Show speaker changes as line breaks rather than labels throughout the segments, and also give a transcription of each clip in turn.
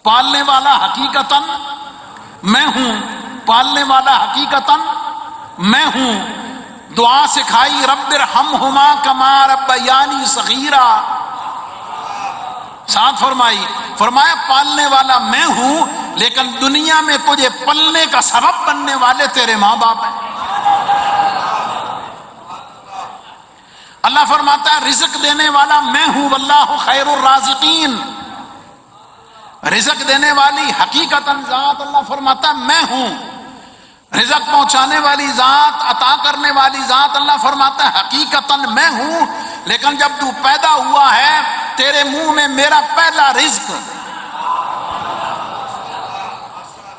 پالنے والا حقیقتاً میں ہوں، پالنے والا حقیقتاً میں ہوں۔ دعا سکھائی رب ارحمہما کما ربیانی صغیرا، ساتھ فرمایا پالنے والا میں ہوں، لیکن دنیا میں تجھے پلنے کا سبب بننے والے تیرے ماں باپ ہیں۔ اللہ فرماتا ہے رزق دینے والا میں ہوں، واللہ خیر الرازقین، رزق دینے والی حقیقتاً ذات اللہ فرماتا ہے میں ہوں، رزق پہنچانے والی ذات، عطا کرنے والی ذات اللہ فرماتا ہے حقیقتاً میں ہوں، لیکن جب تو پیدا ہوا ہے تیرے منہ میں میرا پہلا رزق،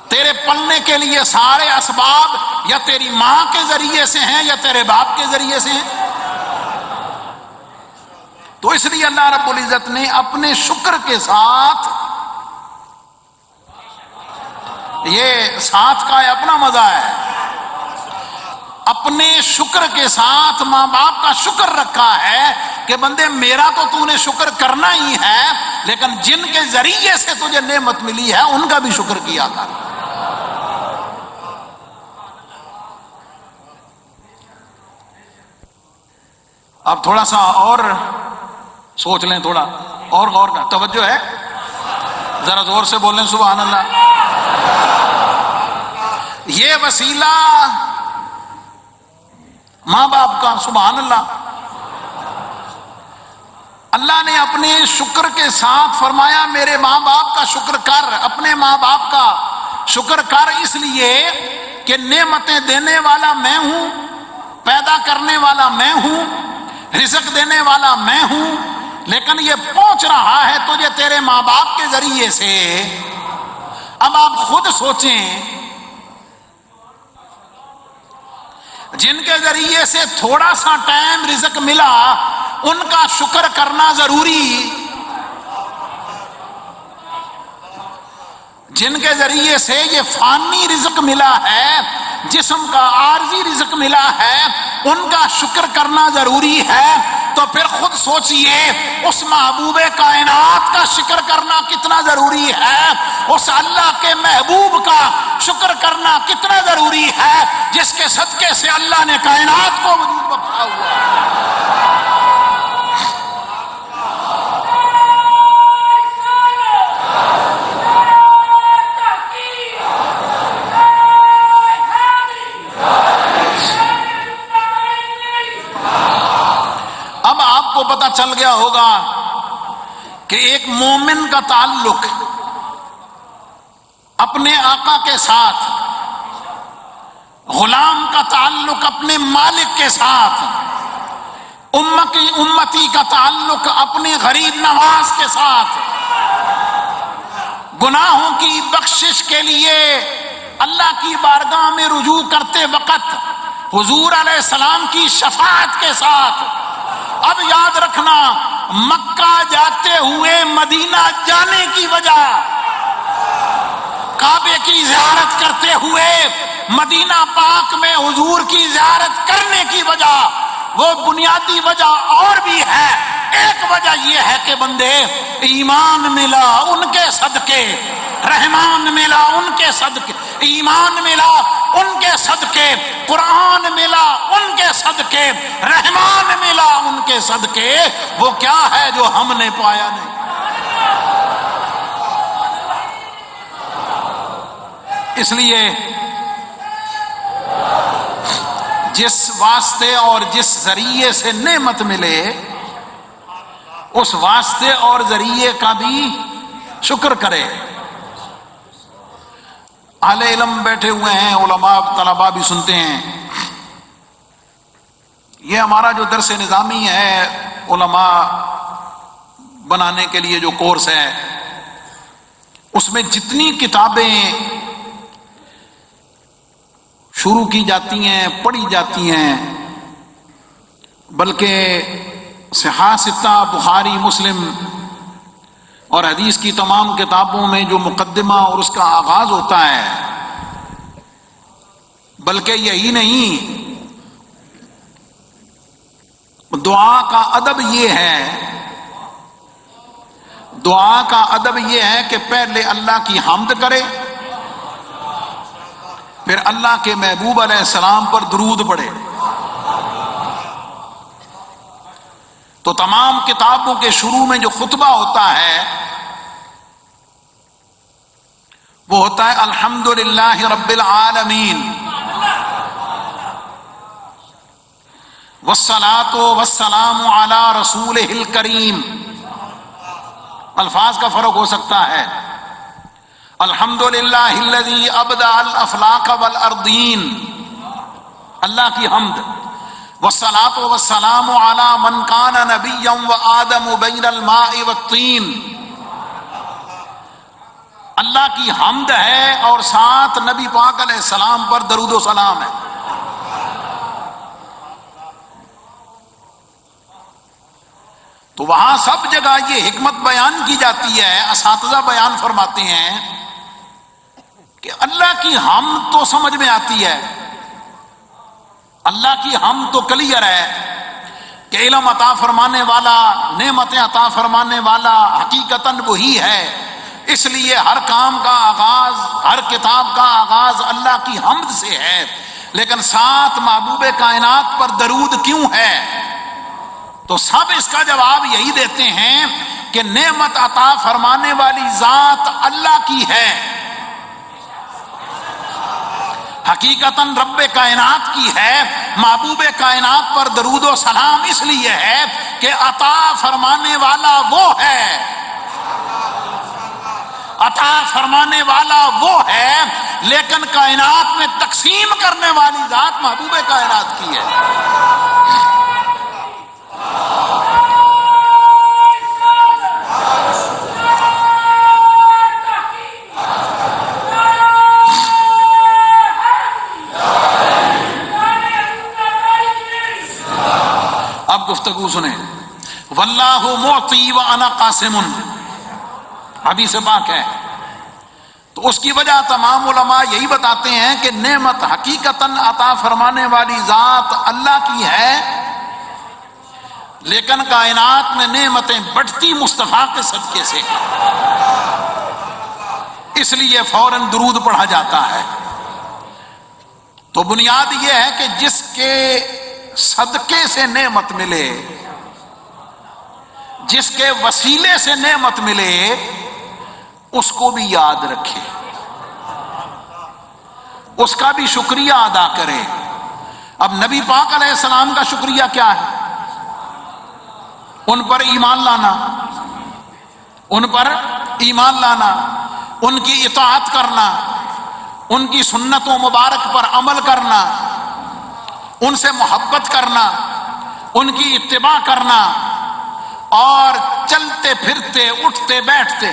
تیرے پلنے کے لیے سارے اسباب یا تیری ماں کے ذریعے سے ہیں یا تیرے باپ کے ذریعے سے ہیں۔ تو اس لیے اللہ رب العزت نے اپنے شکر کے ساتھ، یہ ساتھ کا اپنا مزہ ہے، اپنے شکر کے ساتھ ماں باپ کا شکر رکھا ہے کہ بندے میرا تو نے شکر کرنا ہی ہے، لیکن جن کے ذریعے سے تجھے نعمت ملی ہے ان کا بھی شکر کیا کر۔ اب تھوڑا سا اور سوچ لیں، تھوڑا اور غور کا توجہ ہے، ذرا زور سے بولیں سبحان اللہ۔ یہ وسیلہ ماں باپ کا، سبحان اللہ، اللہ نے اپنے شکر کے ساتھ فرمایا میرے ماں باپ کا شکر کر، اپنے ماں باپ کا شکر کر، اس لیے کہ نعمتیں دینے والا میں ہوں، پیدا کرنے والا میں ہوں، رزق دینے والا میں ہوں، لیکن یہ پہنچ رہا ہے تجھے تیرے ماں باپ کے ذریعے سے۔ اب آپ خود سوچیں، جن کے ذریعے سے تھوڑا سا ٹائم رزق ملا ان کا شکر کرنا ضروری، جن کے ذریعے سے یہ فانی رزق ملا ہے، جسم کا عارضی رزق ملا ہے، ان کا شکر کرنا ضروری ہے۔ تو پھر خود سوچئے اس محبوب کائنات کا شکر کرنا کتنا ضروری ہے، اس اللہ کے محبوب کا شکر کرنا کتنا ضروری ہے جس کے صدقے سے اللہ نے کائنات کو وجود بخشا ہوا ہے۔ اب آپ کو پتہ چل گیا ہوگا کہ ایک مومن کا تعلق اپنے آقا کے ساتھ، غلام کا تعلق اپنے مالک کے ساتھ، امتی کا تعلق اپنے غریب نواز کے ساتھ، گناہوں کی بخشش کے لیے اللہ کی بارگاہ میں رجوع کرتے وقت حضور علیہ السلام کی شفاعت کے ساتھ۔ اب یاد رکھنا، مکہ جاتے ہوئے مدینہ جانے کی وجہ، کعبے کی زیارت کرتے ہوئے مدینہ پاک میں حضور کی زیارت کرنے کی وجہ، وہ بنیادی وجہ اور بھی ہے۔ ایک وجہ یہ ہے کہ بندے ایمان ملا ان کے صدقے، رحمان ملا ان کے صدقے، ایمان ملا ان کے صدقے، قرآن ملا ان کے صدقے، رحمان ملا ان کے صدقے۔ وہ کیا ہے جو ہم نے پایا نہیں؟ اس لیے جس واسطے اور جس ذریعے سے نعمت ملے اس واسطے اور ذریعے کا بھی شکر کرے۔ اہل علم بیٹھے ہوئے ہیں، علماء طلباء بھی سنتے ہیں۔ یہ ہمارا جو درس نظامی ہے علماء بنانے کے لیے جو کورس ہے، اس میں جتنی کتابیں شروع کی جاتی ہیں، پڑھی جاتی ہیں، بلکہ صحاح ستہ، بخاری، مسلم اور حدیث کی تمام کتابوں میں جو مقدمہ اور اس کا آغاز ہوتا ہے، بلکہ یہی نہیں، دعا کا ادب یہ ہے، دعا کا ادب یہ ہے کہ پہلے اللہ کی حمد کرے، پھر اللہ کے محبوب علیہ السلام پر درود پڑھے۔ تو تمام کتابوں کے شروع میں جو خطبہ ہوتا ہے وہ ہوتا ہے الحمدللہ رب العالمین والصلاۃ والسلام علی رسولہ الکریم۔ الفاظ کا فرق ہو سکتا ہے، الحمدللہ الذی ابدع الافلاق والارضین، اللہ کی حمد، والصلاۃ والسلام علی من کان نبیا وآدم بین الماء والطین، اللہ کی حمد ہے اور ساتھ نبی پاک علیہ السلام پر درود و سلام ہے۔ تو وہاں سب جگہ یہ حکمت بیان کی جاتی ہے، اساتذہ بیان فرماتے ہیں کہ اللہ کی حمد تو سمجھ میں آتی ہے، اللہ کی حمد تو کلیئر ہے کہ علم عطا فرمانے والا، نعمتیں عطا فرمانے والا حقیقتاً وہی ہے، اس لیے ہر کام کا آغاز، ہر کتاب کا آغاز اللہ کی حمد سے ہے، لیکن ساتھ محبوب کائنات پر درود کیوں ہے؟ تو سب اس کا جواب یہی دیتے ہیں کہ نعمت عطا فرمانے والی ذات اللہ کی ہے، حقیقتاً رب کائنات کی ہے، محبوب کائنات پر درود و سلام اس لیے ہے کہ عطا فرمانے والا وہ ہے، عطا فرمانے والا وہ ہے، لیکن کائنات میں تقسیم کرنے والی ذات محبوب کائنات کی ہے۔ اب گفتگو سنیں، واللہ معطی وانا قاسم، حدیث پاک ہے۔ تو اس کی وجہ تمام علماء یہی بتاتے ہیں کہ نعمت حقیقتاً عطا فرمانے والی ذات اللہ کی ہے، لیکن کائنات میں نعمتیں بڑھتی مصطفیٰ کے صدقے سے، اس لیے فوراً درود پڑھا جاتا ہے۔ تو بنیاد یہ ہے کہ جس کے صدقے سے نعمت ملے، جس کے وسیلے سے نعمت ملے، اس کو بھی یاد رکھے، اس کا بھی شکریہ ادا کرے۔ اب نبی پاک علیہ السلام کا شکریہ کیا ہے؟ ان پر ایمان لانا، ان پر ایمان لانا، ان کی اطاعت کرنا، ان کی سنتوں مبارک پر عمل کرنا، ان سے محبت کرنا، ان کی اتباع کرنا، اور چلتے پھرتے اٹھتے بیٹھتے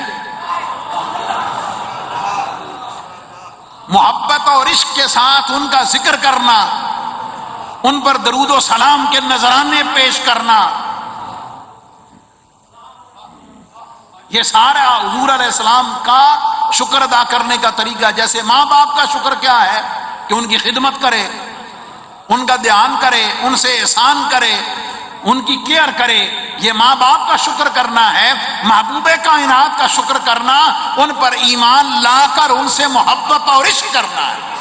محبت اور عشق کے ساتھ ان کا ذکر کرنا، ان پر درود و سلام کے نذرانے پیش کرنا، یہ سارا حضور علیہ السلام کا شکر ادا کرنے کا طریقہ۔ جیسے ماں باپ کا شکر کیا ہے کہ ان کی خدمت کرے، ان کا دھیان کرے، ان سے احسان کرے، ان کی کیئر کرے، یہ ماں باپ کا شکر کرنا ہے۔ محبوب کائنات کا شکر کرنا، ان پر ایمان لا کر ان سے محبت اور عشق کرنا ہے۔